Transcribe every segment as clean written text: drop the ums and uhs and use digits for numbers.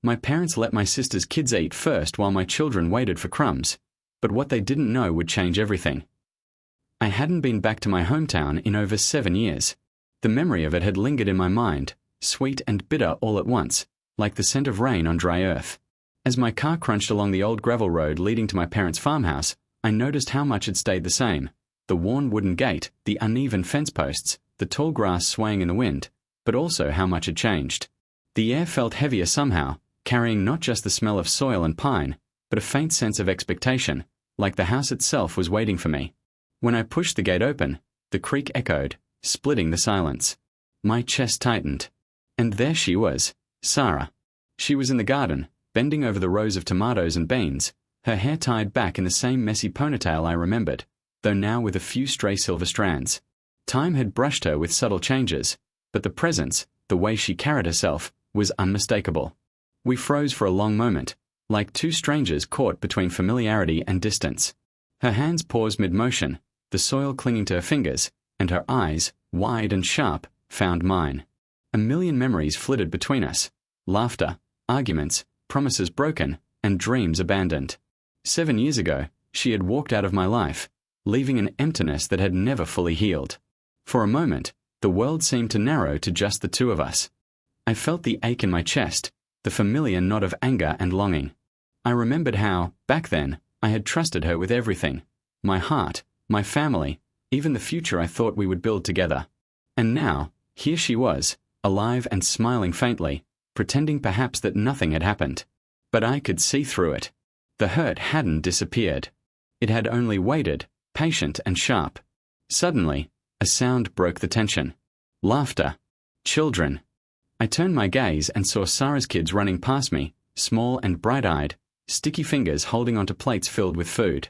My parents let my sister's kids eat first while my children waited for crumbs, but what they didn't know would change everything. I hadn't been back to my hometown in over 7 years. The memory of it had lingered in my mind, sweet and bitter all at once, like the scent of rain on dry earth. As my car crunched along the old gravel road leading to my parents' farmhouse, I noticed how much had stayed the same. The worn wooden gate, the uneven fence posts, the tall grass swaying in the wind, but also how much had changed. The air felt heavier somehow, carrying not just the smell of soil and pine, but a faint sense of expectation, like the house itself was waiting for me. When I pushed the gate open, the creak echoed, splitting the silence. My chest tightened. And there she was, Sarah. She was in the garden, bending over the rows of tomatoes and beans, her hair tied back in the same messy ponytail I remembered, though now with a few stray silver strands. Time had brushed her with subtle changes, but the presence, the way she carried herself, was unmistakable. We froze for a long moment, like two strangers caught between familiarity and distance. Her hands paused mid-motion, the soil clinging to her fingers, and her eyes, wide and sharp, found mine. A million memories flitted between us. Laughter, arguments, promises broken, and dreams abandoned. 7 years ago, she had walked out of my life, leaving an emptiness that had never fully healed. For a moment, the world seemed to narrow to just the two of us. I felt the ache in my chest, the familiar knot of anger and longing. I remembered how, back then, I had trusted her with everything. My heart, my family, even the future I thought we would build together. And now, here she was, alive and smiling faintly, pretending perhaps that nothing had happened. But I could see through it. The hurt hadn't disappeared. It had only waited, patient and sharp. Suddenly, a sound broke the tension. Laughter. Children. I turned my gaze and saw Sarah's kids running past me, small and bright-eyed, sticky fingers holding onto plates filled with food.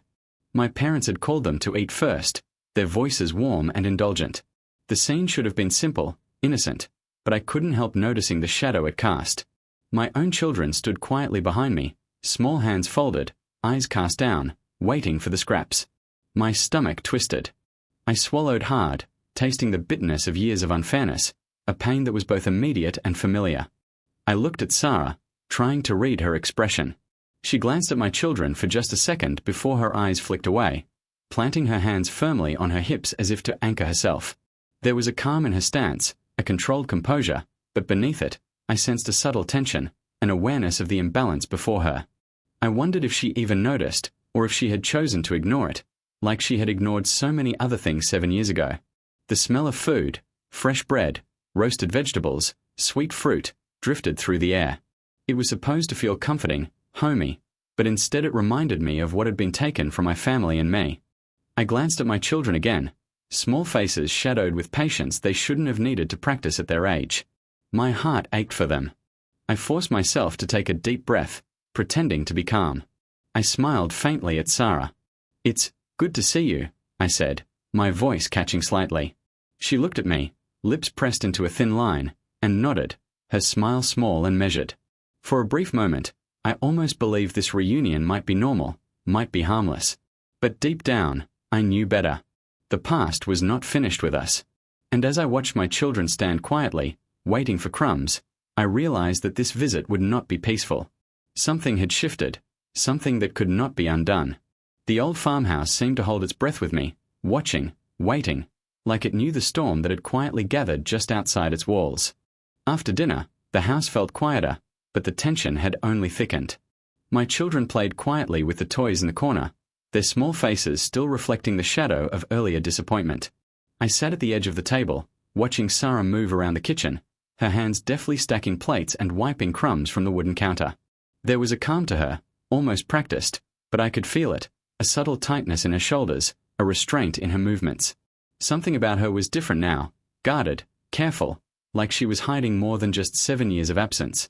My parents had called them to eat first, their voices warm and indulgent. The scene should have been simple, innocent, but I couldn't help noticing the shadow it cast. My own children stood quietly behind me, small hands folded, eyes cast down, waiting for the scraps. My stomach twisted. I swallowed hard, tasting the bitterness of years of unfairness, a pain that was both immediate and familiar. I looked at Sarah, trying to read her expression. She glanced at my children for just a second before her eyes flicked away, planting her hands firmly on her hips as if to anchor herself. There was a calm in her stance, a controlled composure, but beneath it, I sensed a subtle tension, an awareness of the imbalance before her. I wondered if she even noticed, or if she had chosen to ignore it, like she had ignored so many other things 7 years ago. The smell of food, fresh bread, roasted vegetables, sweet fruit, drifted through the air. It was supposed to feel comforting, homey, but instead it reminded me of what had been taken from my family and me. I glanced at my children again, small faces shadowed with patience they shouldn't have needed to practice at their age. My heart ached for them. I forced myself to take a deep breath, pretending to be calm. I smiled faintly at Sarah. "It's good to see you," I said, my voice catching slightly. She looked at me, lips pressed into a thin line, and nodded, her smile small and measured. For a brief moment, I almost believed this reunion might be normal, might be harmless. But deep down, I knew better. The past was not finished with us. And as I watched my children stand quietly, waiting for crumbs, I realized that this visit would not be peaceful. Something had shifted, something that could not be undone. The old farmhouse seemed to hold its breath with me, watching, waiting, like it knew the storm that had quietly gathered just outside its walls. After dinner, the house felt quieter, but the tension had only thickened. My children played quietly with the toys in the corner, their small faces still reflecting the shadow of earlier disappointment. I sat at the edge of the table, watching Sarah move around the kitchen, her hands deftly stacking plates and wiping crumbs from the wooden counter. There was a calm to her, almost practiced, but I could feel it, a subtle tightness in her shoulders, a restraint in her movements. Something about her was different now, guarded, careful, like she was hiding more than just 7 years of absence.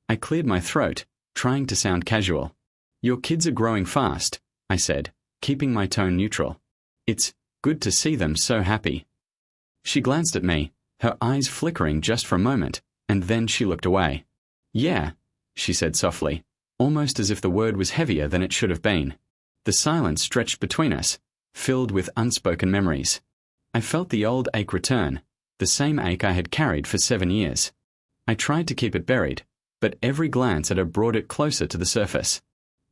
I cleared my throat, trying to sound casual. "Your kids are growing fast," I said, keeping my tone neutral. "It's good to see them so happy." She glanced at me, her eyes flickering just for a moment, and then she looked away. "Yeah," she said softly, almost as if the word was heavier than it should have been. The silence stretched between us, filled with unspoken memories. I felt the old ache return, the same ache I had carried for 7 years. I tried to keep it buried, but every glance at her brought it closer to the surface.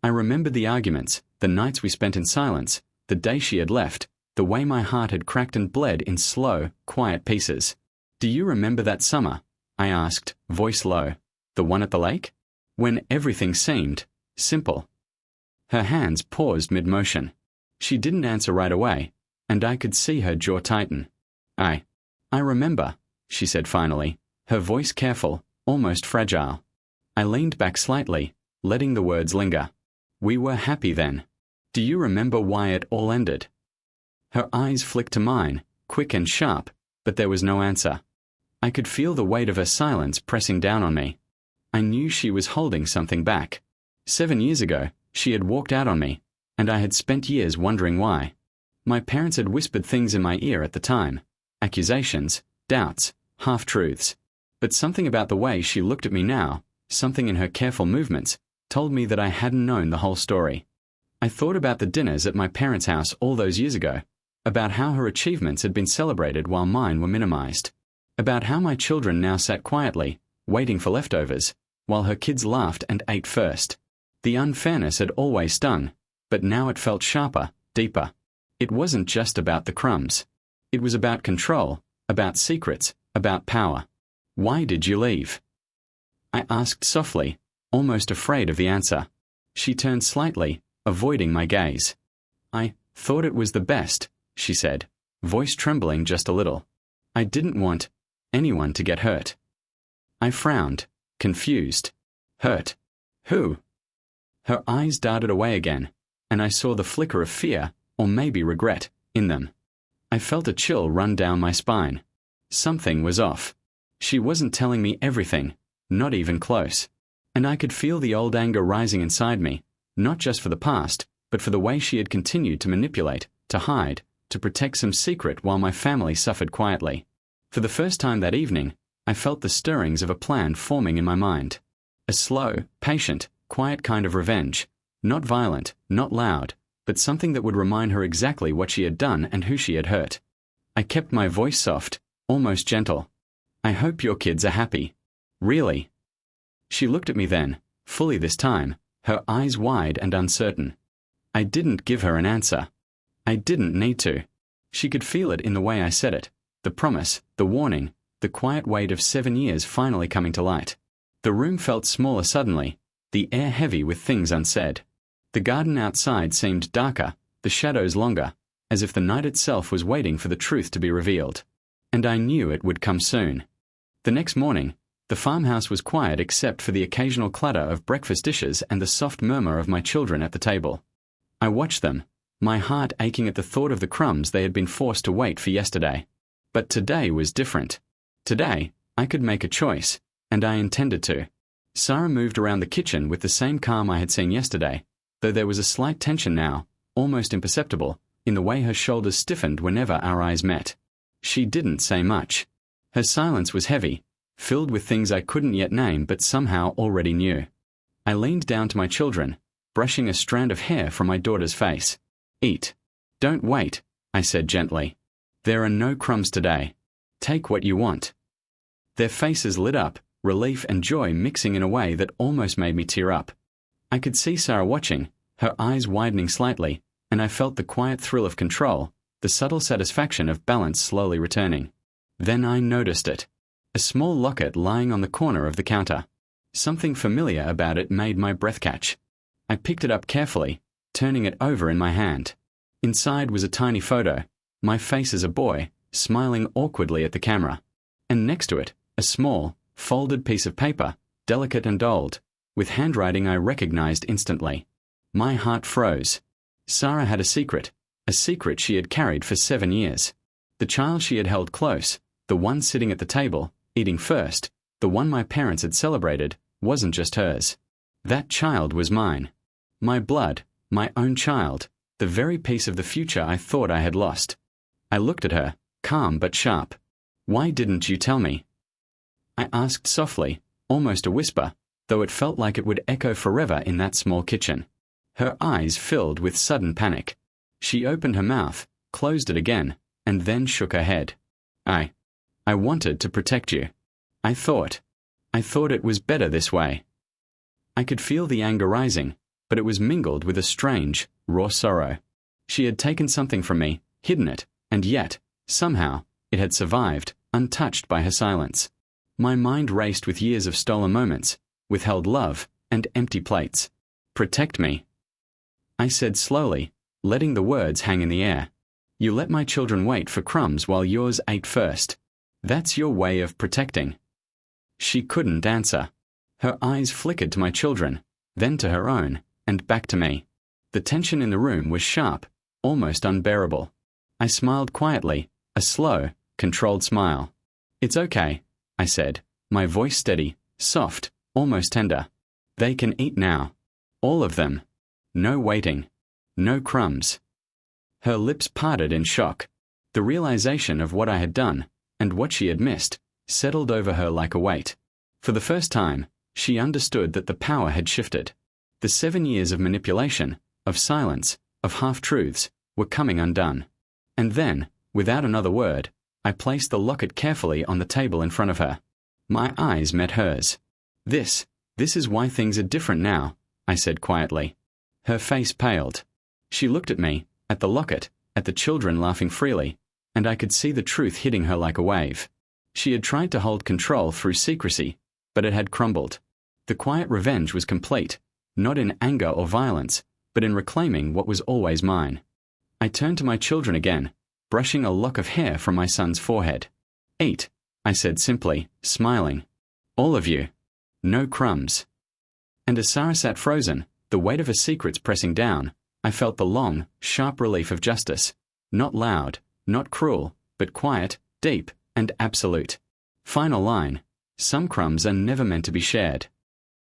I remembered the arguments, the nights we spent in silence, the day she had left, the way my heart had cracked and bled in slow, quiet pieces. "Do you remember that summer?" I asked, voice low. "The one at the lake? When everything seemed simple." Her hands paused mid-motion. She didn't answer right away, and I could see her jaw tighten. I remember," she said finally, her voice careful, almost fragile. I leaned back slightly, letting the words linger. "We were happy then. Do you remember why it all ended?" Her eyes flicked to mine, quick and sharp, but there was no answer. I could feel the weight of her silence pressing down on me. I knew she was holding something back. 7 years ago, she had walked out on me, and I had spent years wondering why. My parents had whispered things in my ear at the time. Accusations, doubts, half-truths. But something about the way she looked at me now, something in her careful movements, told me that I hadn't known the whole story. I thought about the dinners at my parents' house all those years ago, about how her achievements had been celebrated while mine were minimized, about how my children now sat quietly, waiting for leftovers, while her kids laughed and ate first. The unfairness had always stung, but now it felt sharper, deeper. It wasn't just about the crumbs. It was about control, about secrets, about power. "Why did you leave?" I asked softly, almost afraid of the answer. She turned slightly, avoiding my gaze. "I thought it was the best," she said, voice trembling just a little. "I didn't want anyone to get hurt." I frowned, confused. Hurt? Who? Her eyes darted away again, and I saw the flicker of fear, or maybe regret, in them. I felt a chill run down my spine. Something was off. She wasn't telling me everything, not even close. And I could feel the old anger rising inside me, not just for the past, but for the way she had continued to manipulate, to hide, to protect some secret while my family suffered quietly. For the first time that evening, I felt the stirrings of a plan forming in my mind. A slow, patient, quiet kind of revenge. Not violent, not loud, but something that would remind her exactly what she had done and who she had hurt. I kept my voice soft, almost gentle. "I hope your kids are happy." "Really?" She looked at me then, fully this time, her eyes wide and uncertain. I didn't give her an answer. I didn't need to. She could feel it in the way I said it, the promise, the warning, the quiet weight of 7 years finally coming to light. The room felt smaller suddenly, the air heavy with things unsaid. The garden outside seemed darker, the shadows longer, as if the night itself was waiting for the truth to be revealed. And I knew it would come soon. The next morning, the farmhouse was quiet except for the occasional clatter of breakfast dishes and the soft murmur of my children at the table. I watched them, my heart aching at the thought of the crumbs they had been forced to wait for yesterday. But today was different. Today, I could make a choice, and I intended to. Sarah moved around the kitchen with the same calm I had seen yesterday, though there was a slight tension now, almost imperceptible, in the way her shoulders stiffened whenever our eyes met. She didn't say much. Her silence was heavy, filled with things I couldn't yet name but somehow already knew. I leaned down to my children, brushing a strand of hair from my daughter's face. "Eat. Don't wait," I said gently. "There are no crumbs today. Take what you want." Their faces lit up, relief and joy mixing in a way that almost made me tear up. I could see Sarah watching, her eyes widening slightly, and I felt the quiet thrill of control, the subtle satisfaction of balance slowly returning. Then I noticed it. A small locket lying on the corner of the counter. Something familiar about it made my breath catch. I picked it up carefully, turning it over in my hand. Inside was a tiny photo, my face as a boy, smiling awkwardly at the camera. And next to it, a small, folded piece of paper, delicate and old, with handwriting I recognized instantly. My heart froze. Sarah had a secret she had carried for 7 years. The child she had held close, the one sitting at the table, eating first, the one my parents had celebrated, wasn't just hers. That child was mine. My blood, my own child, the very piece of the future I thought I had lost. I looked at her, calm but sharp. "Why didn't you tell me?" I asked softly, almost a whisper, though it felt like it would echo forever in that small kitchen. Her eyes filled with sudden panic. She opened her mouth, closed it again, and then shook her head. I wanted to protect you. I thought. I thought it was better this way. I could feel the anger rising, but it was mingled with a strange, raw sorrow. She had taken something from me, hidden it, and yet, somehow, it had survived, untouched by her silence. My mind raced with years of stolen moments, withheld love, and empty plates. Protect me, I said slowly, letting the words hang in the air. You let my children wait for crumbs while yours ate first. That's your way of protecting. She couldn't answer. Her eyes flickered to my children, then to her own, and back to me. The tension in the room was sharp, almost unbearable. I smiled quietly, a slow, controlled smile. It's okay, I said, my voice steady, soft, almost tender. They can eat now. All of them. No waiting. No crumbs. Her lips parted in shock. The realization of what I had done, and what she had missed, settled over her like a weight. For the first time, she understood that the power had shifted. The 7 years of manipulation, of silence, of half-truths, were coming undone. And then, without another word, I placed the locket carefully on the table in front of her. My eyes met hers. This is why things are different now, I said quietly. Her face paled. She looked at me, at the locket, at the children laughing freely, and I could see the truth hitting her like a wave. She had tried to hold control through secrecy, but it had crumbled. The quiet revenge was complete, not in anger or violence, but in reclaiming what was always mine. I turned to my children again, brushing a lock of hair from my son's forehead. Eat, I said simply, smiling. All of you. No crumbs. And as Sarah sat frozen, the weight of her secrets pressing down, I felt the long, sharp relief of justice. Not loud, not cruel, but quiet, deep, and absolute. Final line. Some crumbs are never meant to be shared.